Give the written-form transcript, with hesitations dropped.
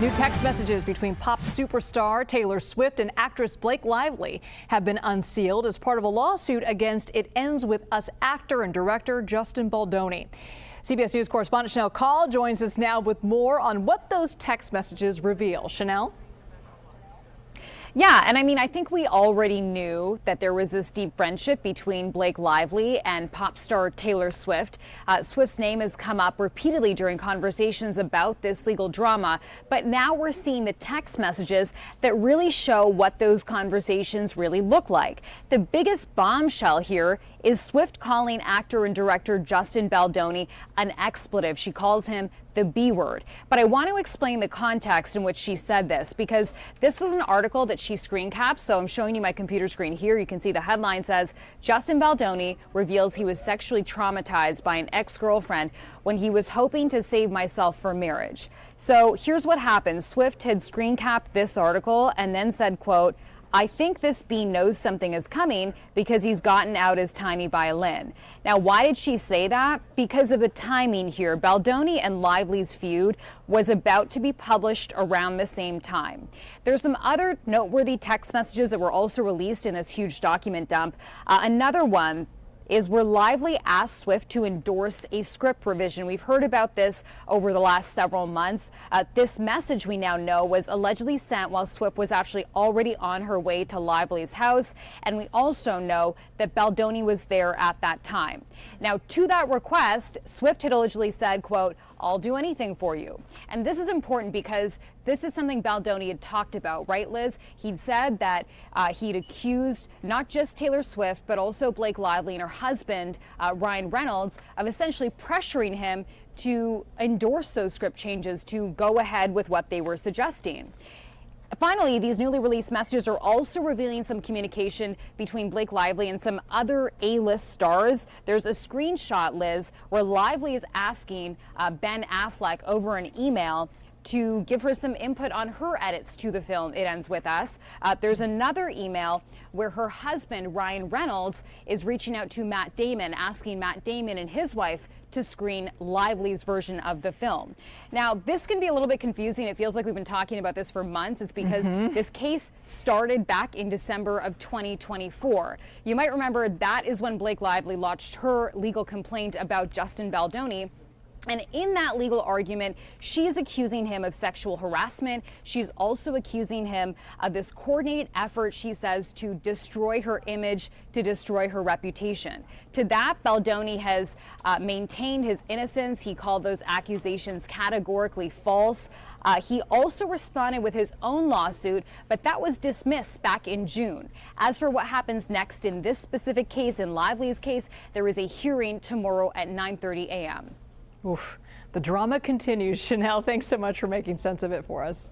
New text messages between pop superstar Taylor Swift and actress Blake Lively have been unsealed as part of a lawsuit against It Ends With Us actor and director Justin Baldoni. CBS News correspondent Shanelle Kaul joins us now with more on what those text messages reveal. Shanelle? Yeah, and I think we already knew that there was this deep friendship between Blake Lively and pop star Taylor Swift. Swift's name has come up repeatedly during conversations about this legal drama, but now we're seeing the text messages that really show what those conversations really look like. The biggest bombshell here is Swift calling actor and director Justin Baldoni an expletive. She calls him the B word. But I want to explain the context in which she said this, because this was an article that she screen capped. So I'm showing you my computer screen here. You can see the headline says, Justin Baldoni reveals he was sexually traumatized by an ex-girlfriend when he was hoping to save myself for marriage. So here's what happened. Swift had screen capped this article and then said, quote, I think this bee knows something is coming because he's gotten out his tiny violin. Now, why did she say that? Because of the timing here. Baldoni and Lively's feud was about to be published around the same time. There's some other noteworthy text messages that were also released in this huge document dump. Another one is where Lively asked Swift to endorse a script revision. We've heard about this over the last several months. This message, we now know, was allegedly sent while Swift was actually already on her way to Lively's house. And we also know that Baldoni was there at that time. Now, to that request, Swift had allegedly said, quote, I'll do anything for you. And this is important because this is something Baldoni had talked about, right, Liz? He'd said that he'd accused not just Taylor Swift, but also Blake Lively and her husband, Ryan Reynolds, of essentially pressuring him to endorse those script changes, to go ahead with what they were suggesting. Finally, these newly released messages are also revealing some communication between Blake Lively and some other A-list stars. There's a screenshot, Liz, where Lively is asking Ben Affleck over an email to give her some input on her edits to the film It Ends With Us. There's another email where her husband, Ryan Reynolds, is reaching out to Matt Damon, asking Matt Damon and his wife to screen Lively's version of the film. Now, this can be a little bit confusing. It feels like we've been talking about this for months. It's because this case started back in December of 2024. You might remember that is when Blake Lively launched her legal complaint about Justin Baldoni. And in that legal argument, she's accusing him of sexual harassment. She's also accusing him of this coordinated effort, she says, to destroy her image, to destroy her reputation. To that, Baldoni has maintained his innocence. He called those accusations categorically false. He also responded with his own lawsuit, but that was dismissed back in June. As for what happens next in this specific case, in Lively's case, there is a hearing tomorrow at 9:30 a.m. Oof. The drama continues. Shanelle, thanks so much for making sense of it for us.